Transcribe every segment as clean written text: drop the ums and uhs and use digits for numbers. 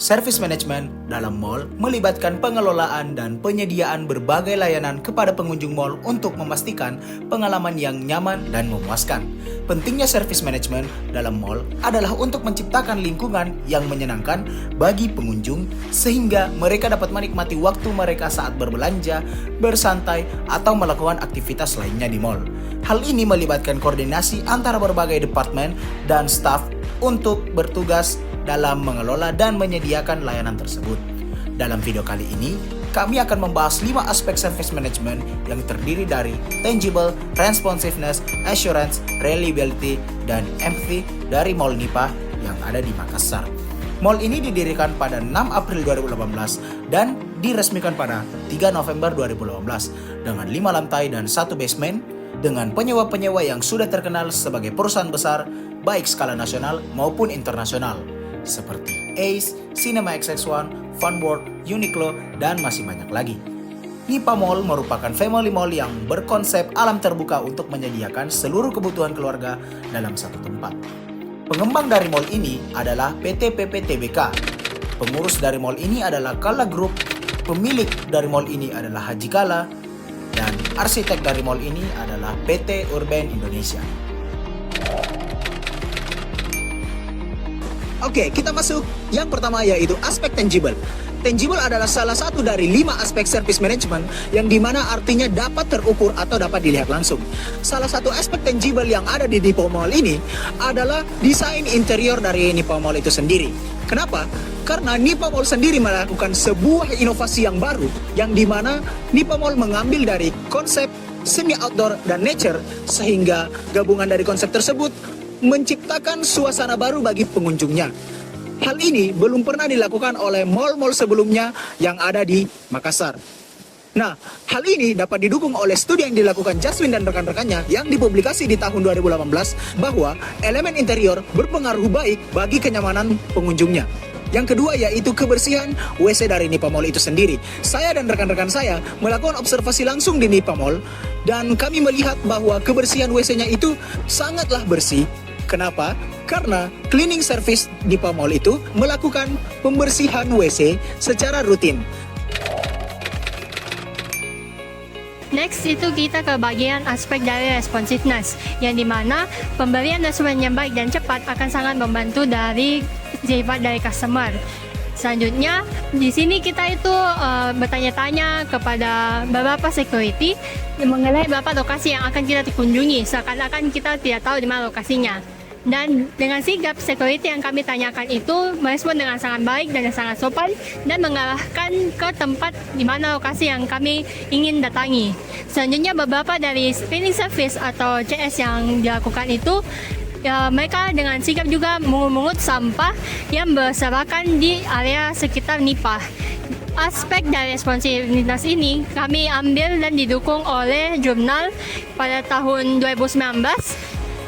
Service management dalam mall melibatkan pengelolaan dan penyediaan berbagai layanan kepada pengunjung mall untuk memastikan pengalaman yang nyaman dan memuaskan. Pentingnya service management dalam mall adalah untuk menciptakan lingkungan yang menyenangkan bagi pengunjung sehingga mereka dapat menikmati waktu mereka saat berbelanja, bersantai, atau melakukan aktivitas lainnya di mall. Hal ini melibatkan koordinasi antara berbagai departemen dan staf untuk bertugas dalam mengelola dan menyediakan layanan tersebut. Dalam video kali ini, kami akan membahas 5 aspek service management yang terdiri dari tangible, responsiveness, assurance, reliability, dan empathy dari Mall Nipa yang ada di Makassar. Mall ini didirikan pada 6 April 2018 dan diresmikan pada 3 November 2018 dengan 5 lantai dan 1 basement dengan penyewa-penyewa yang sudah terkenal sebagai perusahaan besar baik skala nasional maupun internasional seperti Ace, Cinema XX1, Funworld, Uniqlo, dan masih banyak lagi. Nipa Mall merupakan family mall yang berkonsep alam terbuka untuk menyediakan seluruh kebutuhan keluarga dalam satu tempat. Pengembang dari mall ini adalah PT PP Tbk. Pengurus dari mall ini adalah Kala Group, pemilik dari mall ini adalah Haji Kala, dan arsitek dari mall ini adalah PT Urban Indonesia. Oke, kita masuk. Yang pertama yaitu aspek tangible. Tangible adalah salah satu dari 5 aspek service management yang dimana artinya dapat terukur atau dapat dilihat langsung. Salah satu aspek tangible yang ada di Nipa Mall ini adalah desain interior dari Nipa Mall itu sendiri. Kenapa? Karena Nipa Mall sendiri melakukan sebuah inovasi yang baru yang dimana Nipa Mall mengambil dari konsep semi outdoor dan nature sehingga gabungan dari konsep tersebut menciptakan suasana baru bagi pengunjungnya. Hal ini belum pernah dilakukan oleh mall-mall sebelumnya yang ada di Makassar. Nah, hal ini dapat didukung oleh studi yang dilakukan Jaswin dan rekan-rekannya yang dipublikasi di tahun 2018 bahwa elemen interior berpengaruh baik bagi kenyamanan pengunjungnya. Yang kedua yaitu kebersihan WC dari Nipa Mall itu sendiri. Saya dan rekan-rekan saya melakukan observasi langsung di Nipa Mall dan kami melihat bahwa kebersihan WC-nya itu sangatlah bersih. Kenapa? Karena cleaning service Nipa Mall itu melakukan pembersihan WC secara rutin. Next itu kita ke bagian aspek dari responsiveness, yang dimana pemberian respon yang baik dan cepat akan sangat membantu dari sifat dari customer. Selanjutnya, di sini kita itu bertanya-tanya kepada beberapa security mengenai beberapa lokasi yang akan kita kunjungi, seakan-akan kita tidak tahu di mana lokasinya. Dan dengan sigap security yang kami tanyakan itu merespon dengan sangat baik dan sangat sopan dan mengarahkan ke tempat di mana lokasi yang kami ingin datangi. Selanjutnya beberapa dari cleaning service atau CS yang dilakukan itu mereka dengan sigap juga mengut sampah yang berserakan di area sekitar Nipa. Aspek dari responsivitas ini kami ambil dan didukung oleh jurnal pada tahun 2019.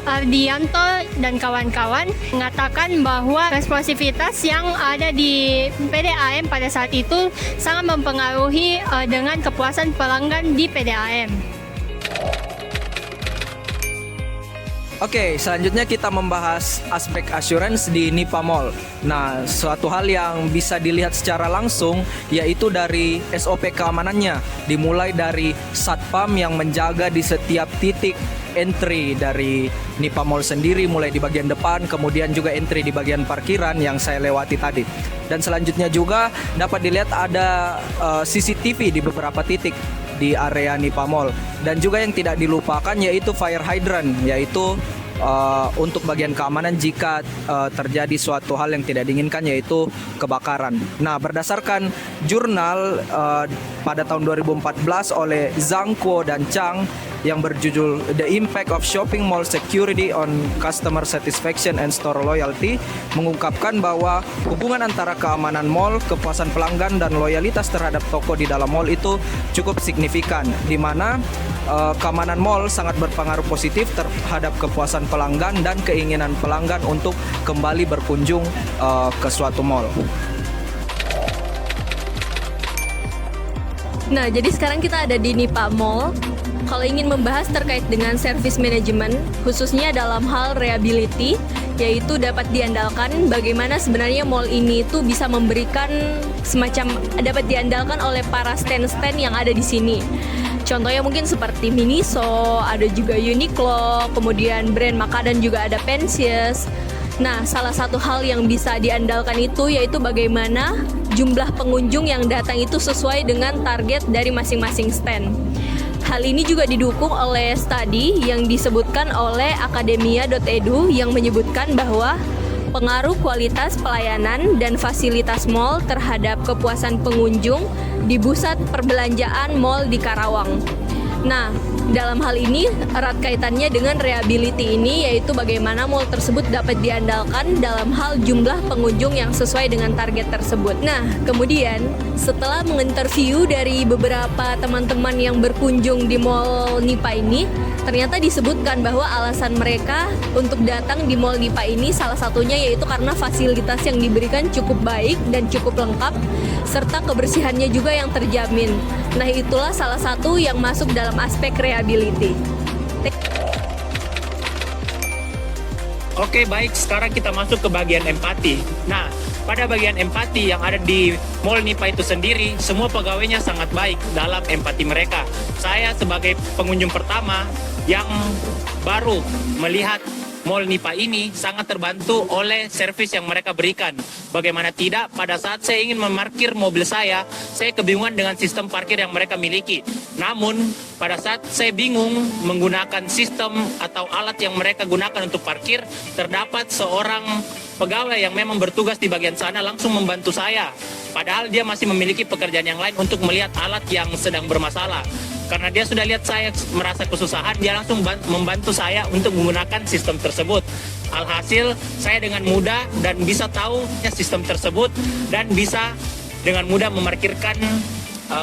Ardianto dan kawan-kawan mengatakan bahwa responsivitas yang ada di PDAM pada saat itu sangat mempengaruhi dengan kepuasan pelanggan di PDAM. Oke, selanjutnya kita membahas aspek assurance di Nipa Mall. Nah, suatu hal yang bisa dilihat secara langsung yaitu dari SOP keamanannya. Dimulai dari satpam yang menjaga di setiap titik entry dari Nipa Mall sendiri, mulai di bagian depan, kemudian juga entry di bagian parkiran yang saya lewati tadi. Dan selanjutnya juga dapat dilihat ada CCTV di beberapa titik di area Nipa Mall. Dan juga yang tidak dilupakan yaitu fire hydrant, yaitu untuk bagian keamanan jika terjadi suatu hal yang tidak diinginkan yaitu kebakaran. Nah, berdasarkan jurnal pada tahun 2014 oleh Zhang Kuo dan Chang yang berjudul The Impact of Shopping Mall Security on Customer Satisfaction and Store Loyalty, mengungkapkan bahwa hubungan antara keamanan mall, kepuasan pelanggan, dan loyalitas terhadap toko di dalam mall itu cukup signifikan, di mana keamanan mall sangat berpengaruh positif terhadap kepuasan pelanggan dan keinginan pelanggan untuk kembali berkunjung ke suatu mall. Nah, jadi sekarang kita ada di Nipa Mall. Kalau ingin membahas terkait dengan service management, khususnya dalam hal reliability, yaitu dapat diandalkan bagaimana sebenarnya mall ini tuh bisa memberikan semacam dapat diandalkan oleh para stand-stand yang ada di sini. Contohnya mungkin seperti Miniso, ada juga Uniqlo, kemudian brand makanan juga ada Pensius. Nah, salah satu hal yang bisa diandalkan itu yaitu bagaimana jumlah pengunjung yang datang itu sesuai dengan target dari masing-masing stand. Hal ini juga didukung oleh studi yang disebutkan oleh akademia.edu yang menyebutkan bahwa pengaruh kualitas pelayanan dan fasilitas mall terhadap kepuasan pengunjung di pusat perbelanjaan mall di Karawang. Nah, dalam hal ini erat kaitannya dengan reliability ini, yaitu bagaimana mall tersebut dapat diandalkan dalam hal jumlah pengunjung yang sesuai dengan target tersebut. Nah, kemudian setelah menginterview dari beberapa teman-teman yang berkunjung di mall Nipa ini, ternyata disebutkan bahwa alasan mereka untuk datang di mall Nipa ini salah satunya yaitu karena fasilitas yang diberikan cukup baik dan cukup lengkap, serta kebersihannya juga yang terjamin. Nah, itulah salah satu yang masuk dalam aspek reliability. Oke, baik, sekarang kita masuk ke bagian empati. Nah, pada bagian empati yang ada di Mall Nipa itu sendiri, semua pegawainya sangat baik dalam empati mereka. Saya sebagai pengunjung pertama yang baru melihat Mall Nipa ini sangat terbantu oleh servis yang mereka berikan. Bagaimana tidak, pada saat saya ingin memarkir mobil saya kebingungan dengan sistem parkir yang mereka miliki. Namun, pada saat saya bingung menggunakan sistem atau alat yang mereka gunakan untuk parkir, terdapat seorang pegawai yang memang bertugas di bagian sana langsung membantu saya. Padahal dia masih memiliki pekerjaan yang lain untuk melihat alat yang sedang bermasalah. Karena dia sudah lihat saya merasa kesusahan, dia langsung membantu saya untuk menggunakan sistem tersebut. Alhasil, saya dengan mudah dan bisa tahu sistem tersebut dan bisa dengan mudah memarkirkan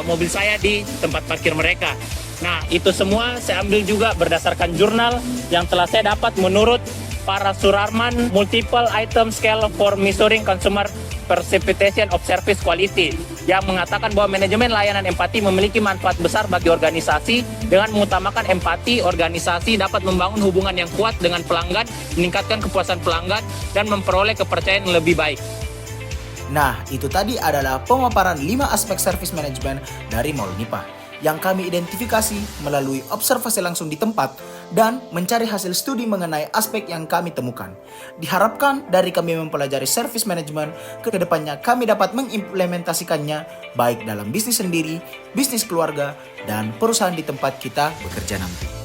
mobil saya di tempat parkir mereka. Nah, itu semua saya ambil juga berdasarkan jurnal yang telah saya dapat menurut para Surarman Multiple Item Scale for Measuring Consumer Precipitation of Service Quality yang mengatakan bahwa manajemen layanan empati memiliki manfaat besar bagi organisasi. Dengan mengutamakan empati, organisasi dapat membangun hubungan yang kuat dengan pelanggan, meningkatkan kepuasan pelanggan, dan memperoleh kepercayaan yang lebih baik. Nah, itu tadi adalah pemaparan 5 aspek service management dari Mall Nipa yang kami identifikasi melalui observasi langsung di tempat dan mencari hasil studi mengenai aspek yang kami temukan. Diharapkan dari kami mempelajari service management, kedepannya kami dapat mengimplementasikannya baik dalam bisnis sendiri, bisnis keluarga, dan perusahaan di tempat kita bekerja nanti.